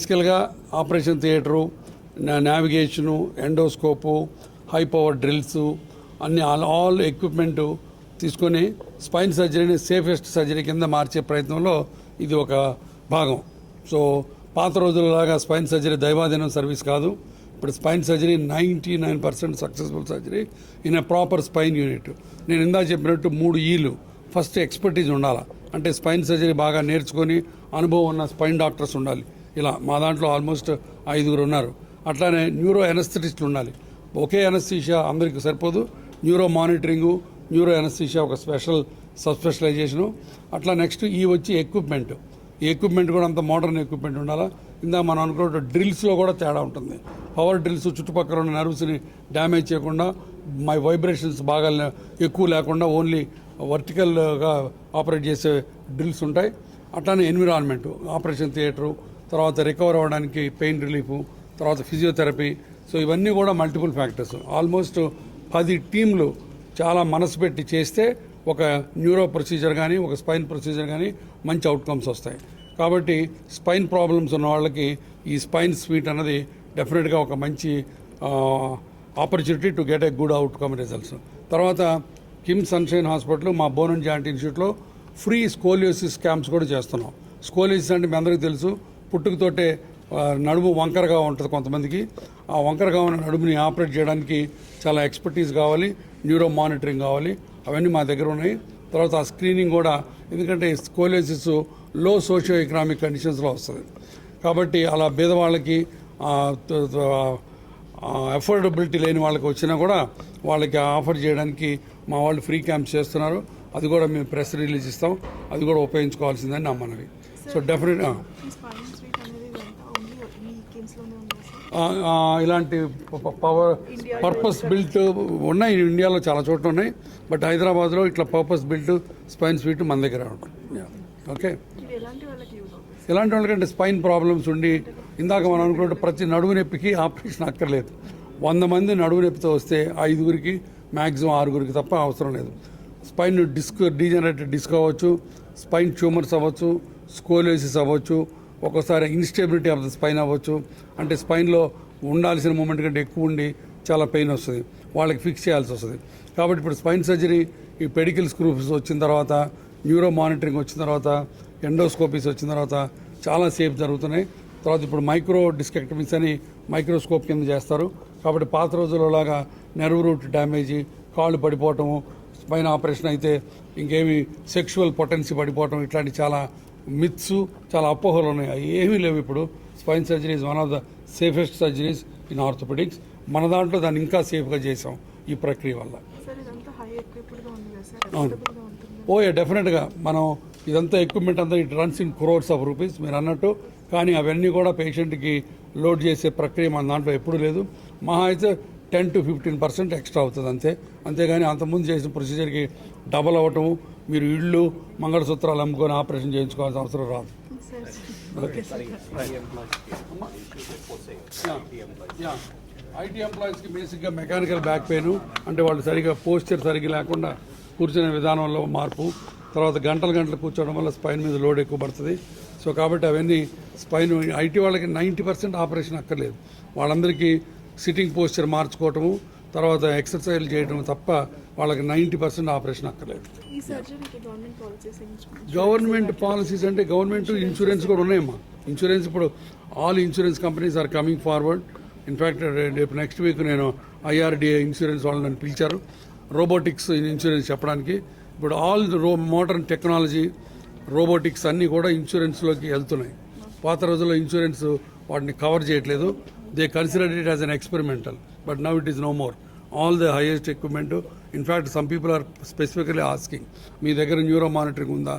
బేసికల్గా operation theatre, navigation, endoscope, high power drills అన్ని all equipment తీసుకొని స్పైన్ సర్జరీని సేఫెస్ట్ సర్జరీ కింద మార్చే ప్రయత్నంలో ఇది ఒక భాగం. సో పాత రోజులలాగా స్పైన్ సర్జరీ దైవాధీనం సర్వీస్ కాదు. ఇప్పుడు spine surgery 99% successful surgery in a proper spine unit. నేను ఇందా చెప్పినట్టు 3 ఈలు. ఫస్ట్ ఎక్స్పర్టీజ్ ఉండాలి, అంటే స్పైన్ సర్జరీ బాగా నేర్చుకొని అనుభవం ఉన్న స్పైన్ డాక్టర్స్ ఉండాలి. ఇలా మా దాంట్లో ఆల్మోస్ట్ 5 ఉన్నారు. అట్లానే న్యూరో ఎనస్థెటిస్టులు ఉండాలి. ఒకే ఎనస్థీషియా అందరికీ సరిపోదు. న్యూరో మానిటరింగు, న్యూరో ఎనస్థీషియా ఒక సబ్స్పెషలైజేషను. అట్లా నెక్స్ట్ వచ్చి ఎక్విప్మెంట్. ఈ ఎక్విప్మెంట్ కూడా అంత మోడర్న్ ఎక్విప్మెంట్ ఉండాలా. ఇందాక మనం అనుకున్న డ్రిల్స్లో కూడా తేడా ఉంటుంది. పవర్ డ్రిల్స్ చుట్టుపక్కల ఉన్న నర్వ్స్ని డ్యామేజ్ చేయకుండా, వైబ్రేషన్స్ బాగా ఎక్కువ లేకుండా ఓన్లీ వర్టికల్గా ఆపరేట్ చేసే డ్రిల్స్ ఉంటాయి. అట్లానే ఎన్విరాన్మెంట్, ఆపరేషన్ థియేటరు, తర్వాత రికవర్ అవ్వడానికి పెయిన్ రిలీఫ్, తర్వాత ఫిజియోథెరపీ. సో ఇవన్నీ కూడా మల్టిపుల్ ఫ్యాక్టర్స్. ఆల్మోస్ట్ 10 టీంలు చాలా మనసు పెట్టి చేస్తే ఒక న్యూరో ప్రొసీజర్ కానీ, ఒక స్పైన్ ప్రొసీజర్ కానీ మంచి అవుట్కమ్స్ వస్తాయి. కాబట్టి స్పైన్ ప్రాబ్లమ్స్ ఉన్న వాళ్ళకి ఈ స్పైన్ స్వీట్ అన్నది డెఫినెట్గా ఒక మంచి opportunity to get a good outcome results. తర్వాత కిమ్ సన్షైన్ హాస్పిటల్, మా బోన్ అండ్ జాయింట్ ఇన్స్టిట్యూట్లో ఫ్రీ స్కోలియోసిస్ క్యాంప్స్ కూడా చేస్తున్నాం. స్కోలియోసిస్ అంటే మీ అందరికీ తెలుసు, పుట్టుకతోటే నడుము వంకరగా ఉంటుంది కొంతమందికి. ఆ వంకరగా ఉన్న నడుముని ఆపరేట్ చేయడానికి చాలా ఎక్స్పర్టీస్ కావాలి, న్యూరో మానిటరింగ్ కావాలి. అవన్నీ మా దగ్గర ఉన్నాయి. తర్వాత ఆ స్క్రీనింగ్ కూడా, ఎందుకంటే స్కోలియోసిస్ లో సోషియో ఎకనామిక్ కండిషన్స్లో వస్తుంది. కాబట్టి అలా పేదవాళ్ళకి, అఫోర్డబిలిటీ లేని వాళ్ళకి వచ్చినా కూడా వాళ్ళకి ఆఫర్ చేయడానికి మా వాళ్ళు ఫ్రీ క్యాంప్స్ చేస్తున్నారు. అది కూడా మేము ప్రెస్ రిలీజ్ ఇస్తాం. అది కూడా ఉపయోగించుకోవాల్సిందని నా మనవి. సో డెఫినెట్గా ఇలాంటి పర్పస్ బిల్ట్ ఉన్నాయి, ఇండియాలో చాలా చోట్ల ఉన్నాయి. బట్ హైదరాబాద్లో ఇట్లా పర్పస్ బిల్ట్ స్పైన్ స్వీట్ మన దగ్గర ఉంటుంది. ఓకే, ఎలాంటి వాళ్ళకంటే స్పైన్ ప్రాబ్లమ్స్ ఉండి, ఇందాక మనం అనుకుంటే ప్రతి నడుము నొప్పికి ఆపరేషన్ అక్కర్లేదు. 100 మంది నడుము నొప్పితో వస్తే 5గురికి మ్యాక్సిమం 6గురికి తప్ప అవసరం లేదు. స్పైన్ డీజనరేటెడ్ డిస్క్ అవ్వచ్చు, స్పైన్ ట్యూమర్స్ అవ్వచ్చు, స్కోలియోసిస్ అవ్వచ్చు, ఒక్కోసారి ఇన్స్టెబిలిటీ ఆఫ్ ద స్పైన్ అవ్వచ్చు. అంటే స్పైన్లో ఉండాల్సిన మూమెంట్ కంటే ఎక్కువ ఉండి చాలా పెయిన్ వస్తుంది, వాళ్ళకి ఫిక్స్ చేయాల్సి వస్తుంది. కాబట్టి ఇప్పుడు స్పైన్ సర్జరీ, ఈ పెడికల్ స్క్రూస్ వచ్చిన తర్వాత, న్యూరో మానిటరింగ్ వచ్చిన తర్వాత, ఎండోస్కోపీస్ వచ్చిన తర్వాత చాలా సేఫ్ జరుగుతున్నాయి. తర్వాత ఇప్పుడు మైక్రో డిస్కెక్టమీస్ అని మైక్రోస్కోప్ కింద చేస్తారు. కాబట్టి పాత రోజులలాగా నెర్వ్ రూట్ డ్యామేజీ, కాళ్ళు పడిపోవటము, స్పైన్ ఆపరేషన్ అయితే ఇంకేమి సెక్షువల్ పొటెన్సీ పడిపోవటం, ఇట్లాంటి చాలా మిత్స్, చాలా అపోహలు ఉన్నాయి. అవి ఏమీ లేవు. ఇప్పుడు spine surgery is one of the safest surgeries in orthopaedics. మన దాంట్లో దాన్ని ఇంకా సేఫ్గా చేసాం ఈ ప్రక్రియ వల్ల. డెఫినెట్గా మనం ఇదంతా ఎక్విప్మెంట్ అంతా it runs in crores of rupees మీరు అన్నట్టు. కానీ అవన్నీ కూడా పేషెంట్కి లోడ్ చేసే ప్రక్రియ మన దాంట్లో ఎప్పుడూ లేదు. మహా అయితే 10 to 15% ఎక్స్ట్రా అవుతుంది అంతేగాని అంతకుముందు చేసిన ప్రొసీజర్కి డబల్ అవ్వటము, మీరు ఇళ్ళు మంగళసూత్రాలు అమ్ముకొని ఆపరేషన్ చేయించుకోవాల్సిన అవసరం రాదు. ఐటీ ఎంప్లాయీస్కి బేసిక్గా మెకానికల్ బ్యాక్ పెయిన్, అంటే వాళ్ళు సరిగా పోస్చర్ సరిగ్గా లేకుండా కూర్చునే విధానంలో మార్పు, తర్వాత గంటలు కూర్చోవడం వల్ల స్పైన్ మీద లోడ్ ఎక్కువ పడుతుంది. సో కాబట్టి అవన్నీ స్పైన్ ఐటీ వాళ్ళకి 90% ఆపరేషన్ అక్కర్లేదు. వాళ్ళందరికీ సిట్టింగ్ పోస్చర్ మార్చుకోవటము, తర్వాత ఎక్సర్సైజ్ చేయడం తప్ప వాళ్ళకి 90% ఆపరేషన్ అక్కర్లేదు. గవర్నమెంట్ పాలసీస్ అంటే గవర్నమెంట్ ఇన్సూరెన్స్ కూడా ఉన్నాయమ్మా. ఇన్సూరెన్స్ ఇప్పుడు all insurance companies are coming forward. In fact రేపు నెక్స్ట్ వీక్ నేను IRDA ఇన్సూరెన్స్ వాళ్ళు నన్ను పిలిచారు రోబోటిక్స్ ఇన్సూరెన్స్ చెప్పడానికి. ఇప్పుడు ఆల్ మోడర్న్ టెక్నాలజీ, రోబోటిక్స్ అన్నీ కూడా ఇన్సూరెన్స్లోకి వెళ్తున్నాయి. పాత రోజుల్లో ఇన్సూరెన్స్ వాటిని కవర్ చేయట్లేదు. They considered it as an experimental, but now it is no more. All the highest equipment. In fact some people are specifically asking, మీ దగ్గర న్యూరో మానిటరింగ్ ఉందా,